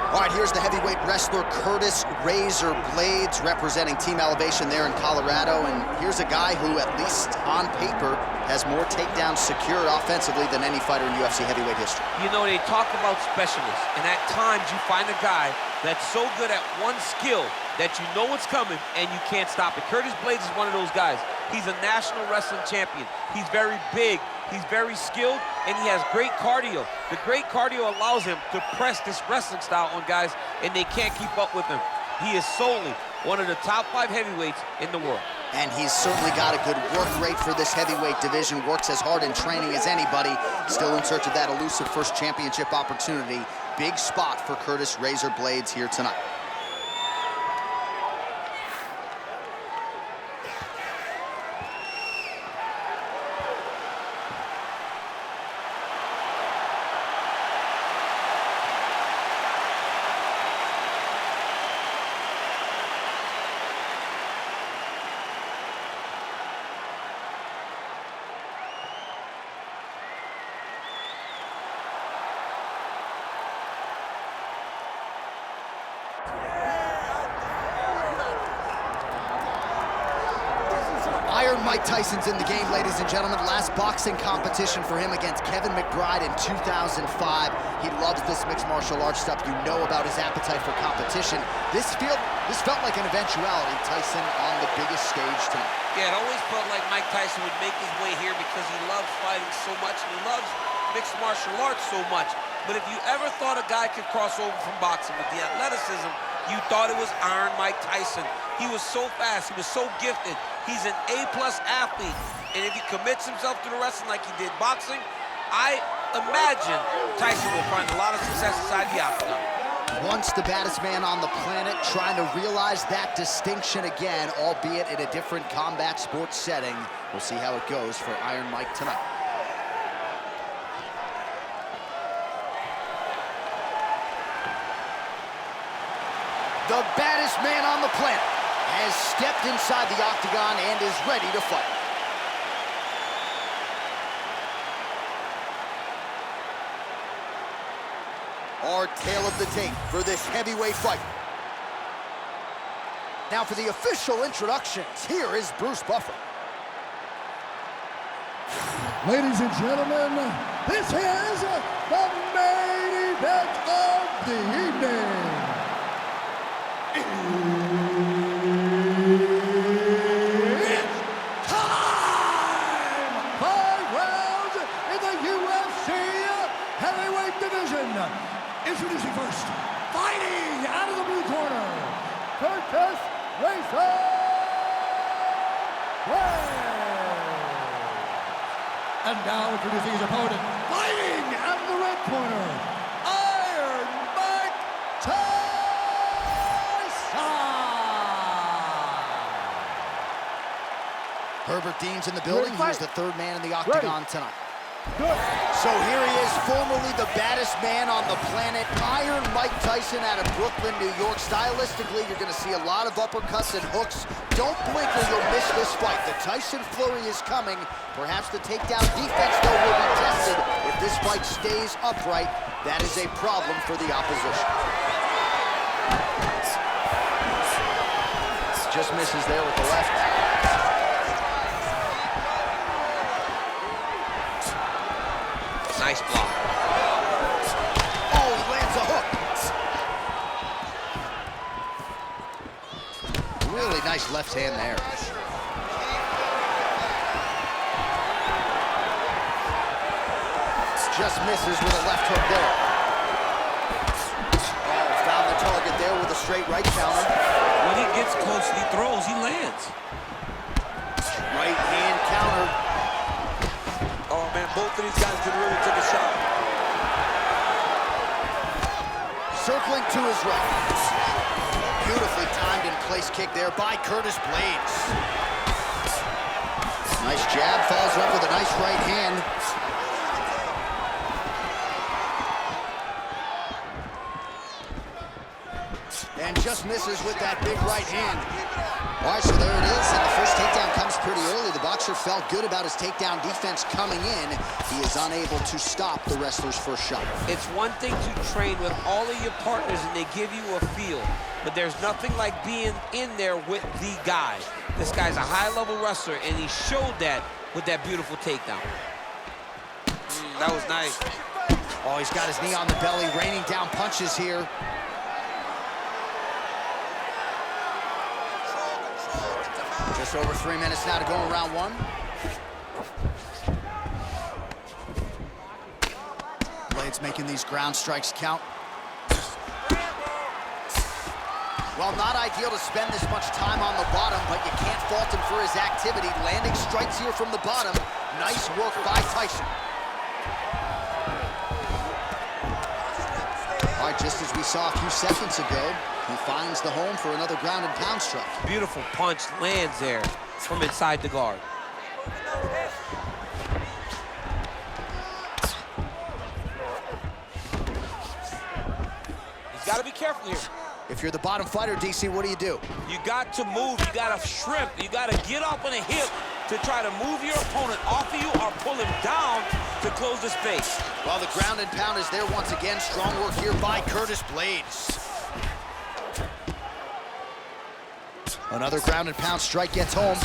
All right, here's the heavyweight wrestler Curtis "Razor" Blaydes representing Team Elevation there in Colorado. And here's a guy who, at least on paper, has more takedowns secured offensively than any fighter in UFC heavyweight history. You know, they talk about specialists, and at times you find a guy that's so good at one skill that you know it's coming and you can't stop it. Curtis Blaydes is one of those guys. He's a national wrestling champion. He's very big, he's very skilled, and he has great cardio. The great cardio allows him to press this wrestling style on guys, and they can't keep up with him. He is solely one of the top 5 heavyweights in the world. And he's certainly got a good work rate for this heavyweight division, works as hard in training as anybody, still in search of that elusive first championship opportunity. Big spot for Curtis "Razor" Blaydes here tonight. Iron Mike Tyson's in the game, ladies and gentlemen. Last boxing competition for him against Kevin McBride in 2005. He loves this mixed martial arts stuff. You know about his appetite for competition. This felt like an eventuality, Tyson on the biggest stage tonight. Yeah, it always felt like Mike Tyson would make his way here because he loves fighting so much and he loves mixed martial arts so much. But if you ever thought a guy could cross over from boxing with the athleticism, you thought it was Iron Mike Tyson. He was so fast, he was so gifted. He's an A-plus athlete, and if he commits himself to the wrestling like he did boxing, I imagine Tyson will find a lot of success inside the octagon. Once the baddest man on the planet, trying to realize that distinction again, albeit in a different combat sports setting. We'll see how it goes for Iron Mike tonight. The baddest man on the planet has stepped inside the octagon and is ready to fight. Our tale of the tape for this heavyweight fight. Now for the official introductions, here is Bruce Buffer. Ladies and gentlemen, this is the main event of the evening. It's time! 5 rounds in the UFC heavyweight division. Introducing first, fighting out of the blue corner, Curtis "Razor" Blaydes. And now introducing his opponent, fighting out of the red corner, Iron Mike Tyson. Herbert Dean's in the building. He was the 3rd man in the octagon tonight. So here he is, formerly the baddest man on the planet, Iron Mike Tyson out of Brooklyn, New York. Stylistically, you're going to see a lot of uppercuts and hooks. Don't blink or you'll miss this fight. The Tyson flurry is coming. Perhaps the takedown defense, though, will be tested. If this fight stays upright, that is a problem for the opposition. Just misses there with the left. Nice block. Oh, he lands a hook. Really nice left hand there. Just misses with a left hook there. Oh, found the target there with a straight right counter. When he gets close and he throws, he lands. Right hand counter. Oh, man, both of these guys did really take a shot. Circling to his right. Beautifully timed in place kick there by Curtis Blaydes. Nice jab, follows up with a nice right hand. And just misses with that big right hand. All right, so there it is, and the first takedown comes pretty early. The boxer boxer felt good about his takedown defense coming in. He is unable to stop the wrestler's first shot. It's one thing to train with all of your partners and they give you a feel, but there's nothing like being in there with the guy. This guy's a high-level wrestler, and he showed that with that beautiful takedown. That was nice. Oh, he's got his knee on the belly, raining down punches here. Just over 3 minutes now to go in round one. Blaydes making these ground strikes count. Well, not ideal to spend this much time on the bottom, but you can't fault him for his activity. Landing strikes here from the bottom. Nice work by Tyson. All right, just as we saw a few seconds ago, he finds the home for another ground and pound strike. Beautiful punch lands there from inside the guard. He's got to be careful here. If you're the bottom fighter, DC, what do? You got to move, you got to shrimp, you got to get up on a hip to try to move your opponent off of you or pull him down to close the space. Well, the ground and pound is there once again. Strong work here by Curtis Blaydes. Another ground and pound strike gets home.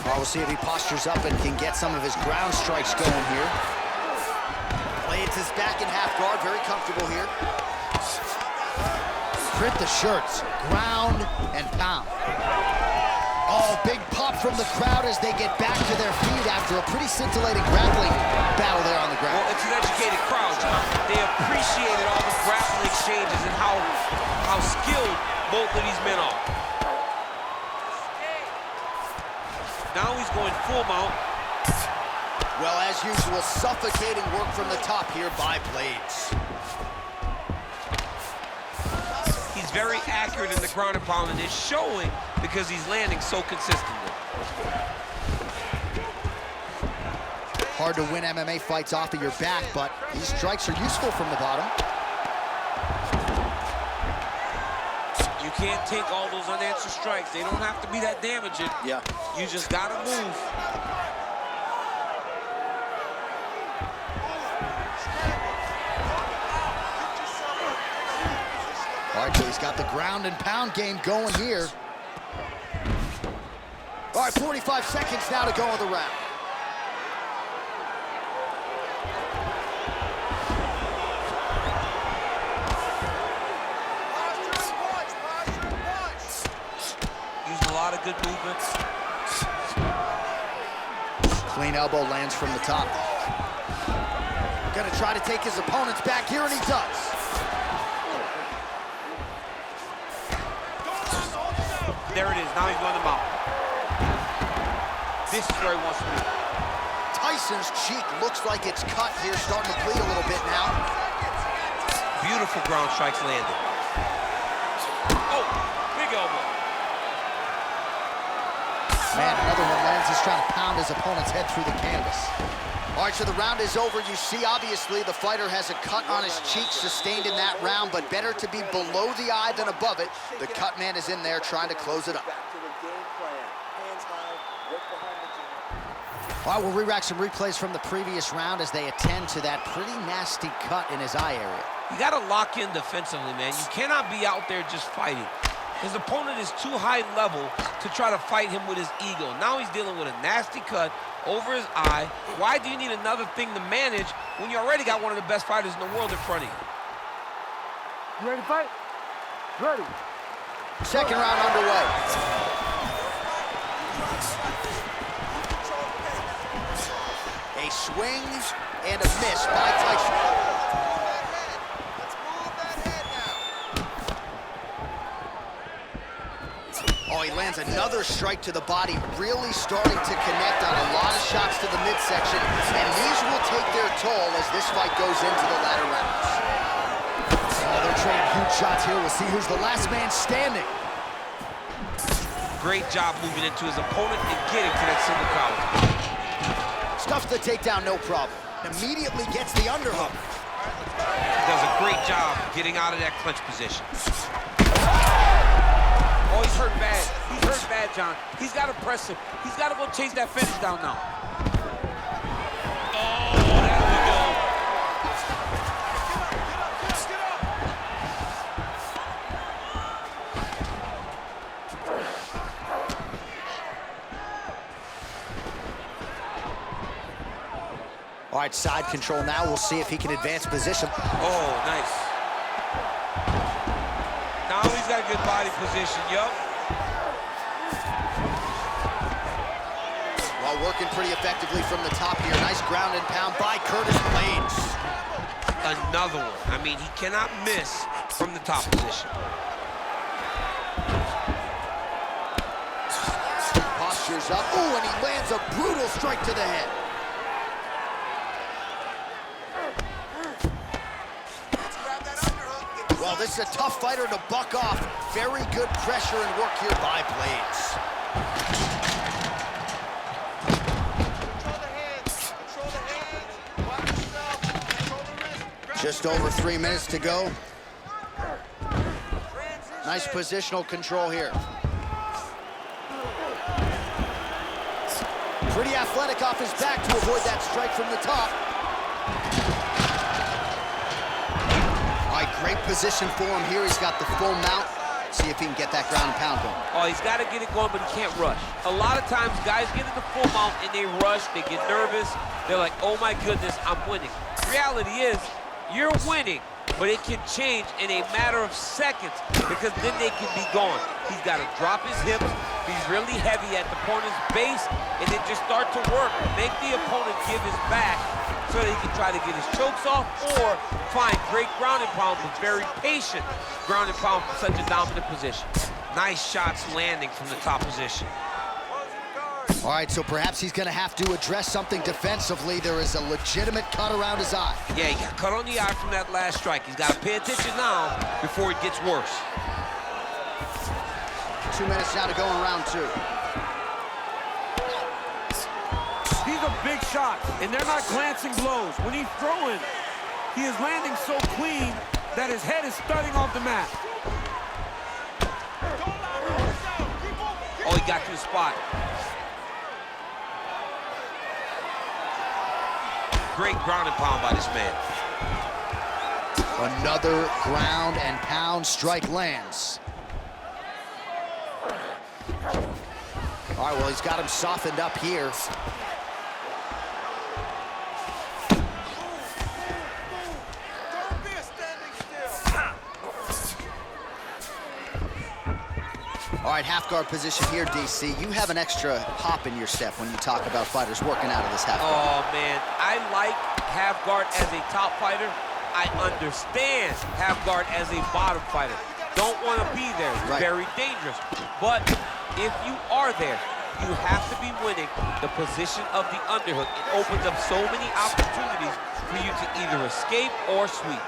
Well, we'll see if he postures up and can get some of his ground strikes going here. Blaydes is back in half guard, very comfortable here. Print the shirts, ground and pound. Oh, big pop from the crowd as they get back to their feet after a pretty scintillating grappling battle there on the ground. Well, it's an educated crowd, John. They appreciated all the grappling exchanges and how skilled both of these men are. Now he's going full mount. Well, as usual, suffocating work from the top here by Blaydes. He's very accurate in the ground and pound, and it's showing because he's landing so consistently. Hard to win MMA fights off of your back, but these strikes are useful from the bottom. You can't take all those unanswered strikes. They don't have to be that damaging. Yeah. You just gotta move. All right, so he's got the ground and pound game going here. All right, 45 seconds now to go in the round. Using a lot of good movements. Clean elbow lands from the top. Gonna try to take his opponents back here, and he does. There it is, now he's going to mount. This is where he wants to be. Tyson's cheek looks like it's cut here, starting to bleed a little bit now. Beautiful ground strikes landed. Oh, big elbow. Man, another one lands. He's trying to pound his opponent's head through the canvas. All right, so the round is over. You see, obviously, the fighter has a cut on his cheek sustained in that round, but better to be below the eye than above it. The cut man is in there trying to close it up. All right, we'll re-rack some replays from the previous round as they attend to that pretty nasty cut in his eye area. You got to lock in defensively, man. You cannot be out there just fighting. His opponent is too high level to try to fight him with his ego. Now he's dealing with a nasty cut over his eye. Why do you need another thing to manage when you already got one of the best fighters in the world in front of you? You ready to fight? Ready. Second round underway. A swing and a miss by Tyson. Oh, he lands another strike to the body, really starting to connect on a lot of shots to the midsection, and these will take their toll as this fight goes into the latter rounds. Oh, they're trading huge shots here. We'll see who's the last man standing. Great job moving into his opponent and getting to that single collar. Stuffs the takedown, no problem. Immediately gets the underhook. He does a great job getting out of that clinch position. Oh, he's hurt bad. He's hurt bad, John. He's got to press him. He's got to go chase that finish down now. Oh, there we go. All right, side control now. We'll see if he can advance position. Oh, nice. Now he's got a good body position, yup. Well, working pretty effectively from the top here. Nice ground and pound by Curtis Blaydes. Another one. I mean, he cannot miss from the top position. Postures up. Ooh, and he lands a brutal strike to the head. Well, this is a tough fighter to buck off. Very good pressure and work here by Blaydes. Just over 3 minutes to go. Nice positional control here. Pretty athletic off his back to avoid that strike from the top. All right, great position for him here. He's got the full mount. See if he can get that ground and pound going. Oh, he's got to get it going, but he can't rush. A lot of times, guys get into full mount and they rush, they get nervous. They're like, oh my goodness, I'm winning. Reality is, you're winning, but it can change in a matter of seconds because then they can be gone. He's got to drop his hips, be really heavy at the opponent's base, and then just start to work. Make the opponent give his back so that he can try to get his chokes off or find great ground and pound, but very patient ground and pound from such a dominant position. Nice shots landing from the top position. All right, so perhaps he's going to have to address something defensively. There is a legitimate cut around his eye. Yeah, he got cut on the eye from that last strike. He's got to pay attention now before it gets worse. 2 minutes now to go in round 2. These are big shots, and they're not glancing blows. When he's throwing, he is landing so clean that his head is starting off the mat. Oh, he got to the spot. Great ground and pound by this man. Another ground and pound strike lands. All right, well, he's got him softened up here. All right, half guard position here, DC. You have an extra hop in your step when you talk about fighters working out of this half guard. Oh, man, I like half guard as a top fighter. I understand half guard as a bottom fighter. Don't want to be there. It's very dangerous. But if you are there, you have to be winning the position of the underhook. It opens up so many opportunities for you to either escape or sweep.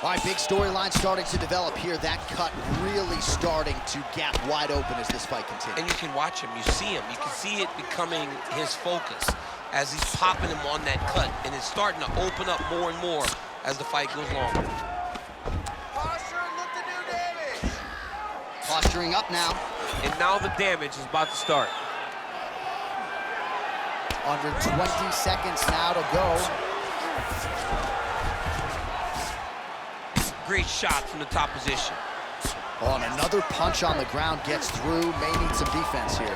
All right, big storyline starting to develop here. That cut really starting to gap wide open as this fight continues. And you can watch him, you see him. You can see it becoming his focus as he's popping him on that cut. And it's starting to open up more and more as the fight goes longer. Posture, look to do damage. Posturing up now. And now the damage is about to start. Under 20 seconds now to go. Great shot from the top position. Oh, and another punch on the ground gets through. May need some defense here.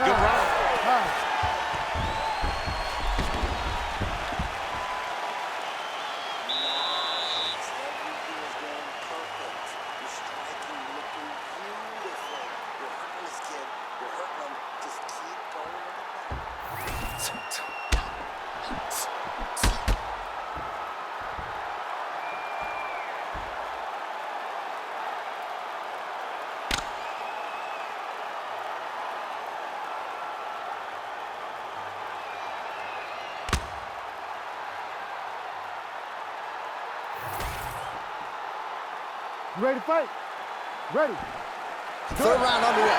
Good round. You ready to fight? Ready. Third round underway.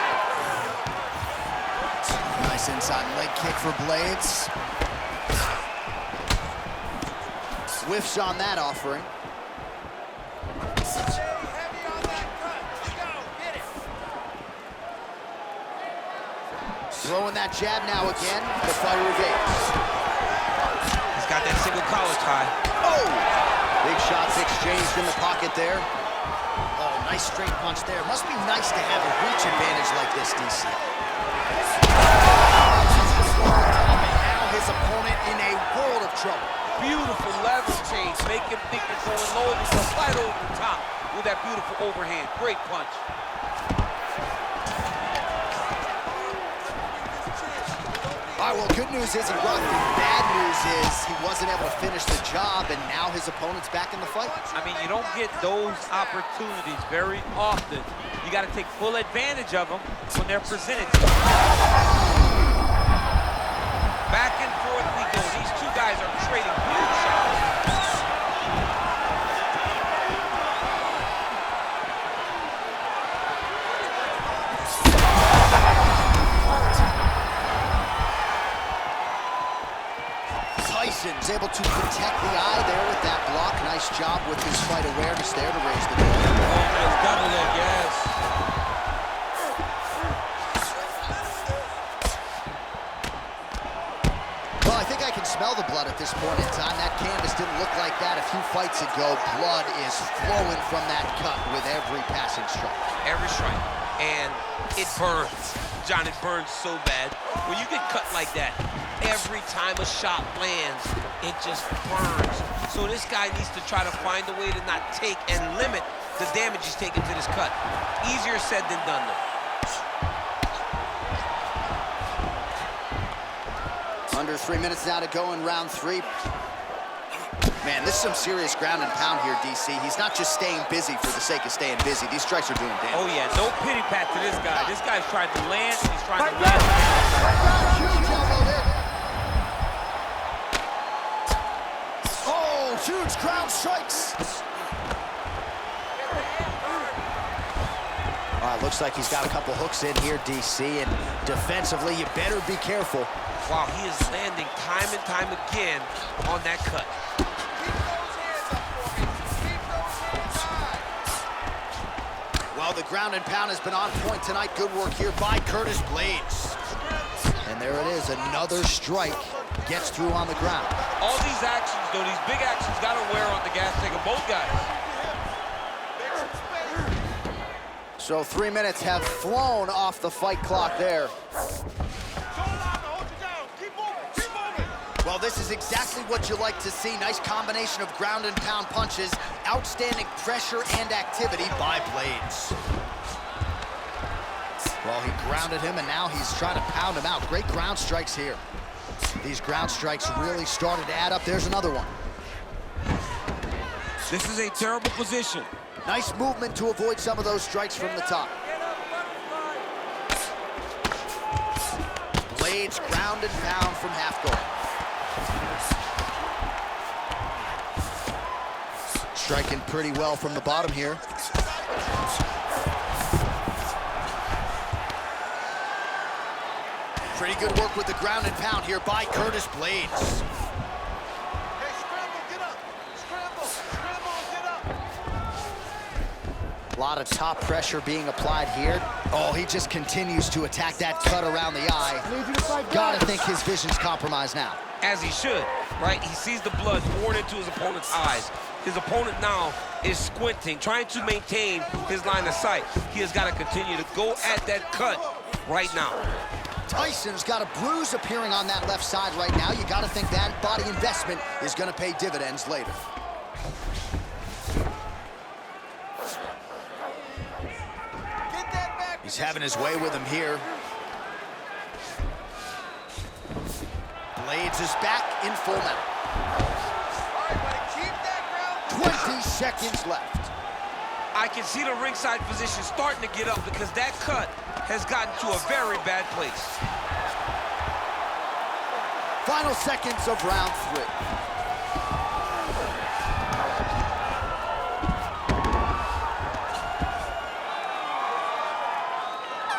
Nice inside leg kick for Blaydes. Whiffs on that offering. Heavy on that cut. Let's go. Get it. Throwing that jab now again. The fighter evades. He's got that single collar tie. Oh! Big shots exchanged in the pocket there. Oh, nice straight punch there. Must be nice to have a reach advantage like this, DC. Now his opponent in a world of trouble. Beautiful level change. Make him think you're going low and you slide over the top with that beautiful overhand. Great punch. All right, well, good news is he rocked it. Bad news is he wasn't able to finish the job, and now his opponent's back in the fight. I mean, you don't get those opportunities very often. You got to take full advantage of them when they're presented to you. Back and forth we go. These two guys are trading huge shots. Tyson's able to protect the eye there with that block. Nice job with his fight awareness there to raise the door. Oh, nice double leg, yes. Well, I think I can smell the blood at this point in time. That canvas didn't look like that a few fights ago. Blood is flowing from that cut with every passing strike. Every strike. And it burns. John, it burns so bad. When you get cut like that, every time a shot lands, it just burns. So this guy needs to try to find a way to not take and limit the damage he's taking to this cut. Easier said than done, though. Under 3 minutes now to go in round 3. Man, this is some serious ground and pound here, DC. He's not just staying busy for the sake of staying busy. These strikes are doing damage. Oh, yeah, no pity pat to this guy. This guy's trying to land, he's trying to land. Huge elbow there. Oh, huge ground strikes. All right, looks like he's got a couple hooks in here, DC, and defensively, you better be careful. Wow, he is landing time and time again on that cut. Well, the ground and pound has been on point tonight. Good work here by Curtis Blaydes. And there it is, another strike gets through on the ground. All these actions, though, these big actions got to wear on the gas tank of both guys. So 3 minutes have flown off the fight clock there. Well, this is exactly what you like to see. Nice combination of ground and pound punches. Outstanding pressure and activity by Blaydes. Well, he grounded him, and now he's trying to pound him out. Great ground strikes here. These ground strikes really started to add up. There's another one. This is a terrible position. Nice movement to avoid some of those strikes from the top. Blaydes ground and pound from half guard. Striking pretty well from the bottom here. Pretty good work with the ground and pound here by Curtis Blaydes. Hey, scramble, get up. Scramble, get up. A lot of top pressure being applied here. Oh, he just continues to attack that cut around the eye. Gotta think his vision's compromised now. As he should, right? He sees the blood pouring into his opponent's eyes. His opponent now is squinting, trying to maintain his line of sight. He has got to continue to go at that cut right now. Tyson's got a bruise appearing on that left side right now. You got to think that body investment is going to pay dividends later. Get that back. He's having his way with him here. Blaydes is back in full mount. All right, buddy, keep that ground. 20 seconds left. I can see the ringside position starting to get up because that cut has gotten to a very bad place. Final seconds of round 3.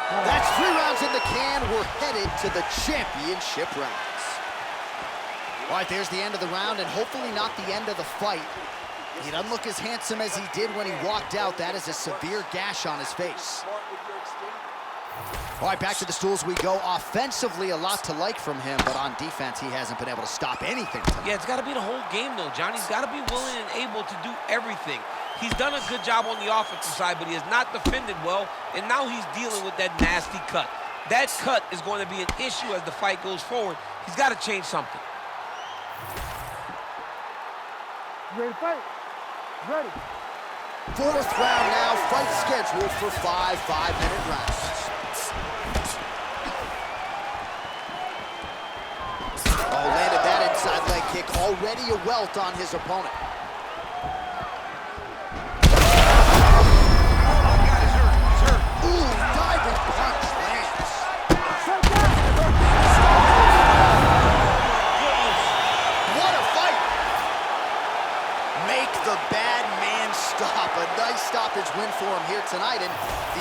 That's 3 rounds in the can. We're headed to the championship rounds. All right, there's the end of the round, and hopefully not the end of the fight. He doesn't look as handsome as he did when he walked out. That is a severe gash on his face. All right, back to the stools we go. Offensively, a lot to like from him, but on defense, he hasn't been able to stop anything tonight. Yeah, it's got to be the whole game, though, John. He's got to be willing and able to do everything. He's done a good job on the offensive side, but he has not defended well, and now he's dealing with that nasty cut. That cut is going to be an issue as the fight goes forward. He's got to change something. Ready to fight? Ready. 4th round now. Fight scheduled for 5 5-minute rounds. Oh, landed that inside leg kick. Already a welt on his opponent. Ooh, diving punch lands. What a fight! Make the bad man stop. A nice stoppage win for him here tonight, and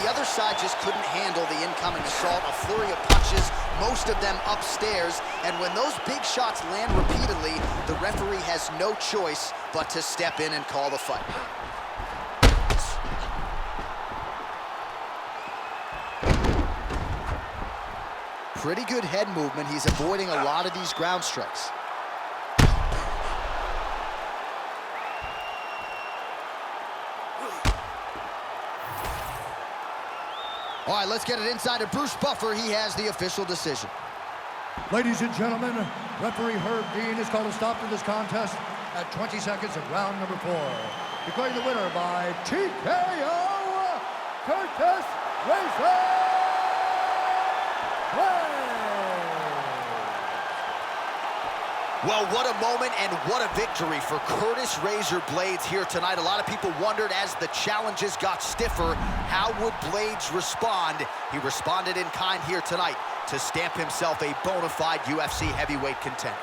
the other side just couldn't handle the incoming assault. A flurry of punches, most of them upstairs, and when those big shots land repeatedly, the referee has no choice but to step in and call the fight. Pretty good head movement. He's avoiding a lot of these ground strikes. All right, let's get it inside to Bruce Buffer. He has the official decision. Ladies and gentlemen, referee Herb Dean has called a stop to this contest at 20 seconds of round number 4. Declaring the winner by TKO, Curtis Razor Blaydes. Well, what a moment and what a victory for Curtis Razor Blaydes here tonight. A lot of people wondered as the challenges got stiffer, how would Blaydes respond? He responded in kind here tonight to stamp himself a bona fide UFC heavyweight contender.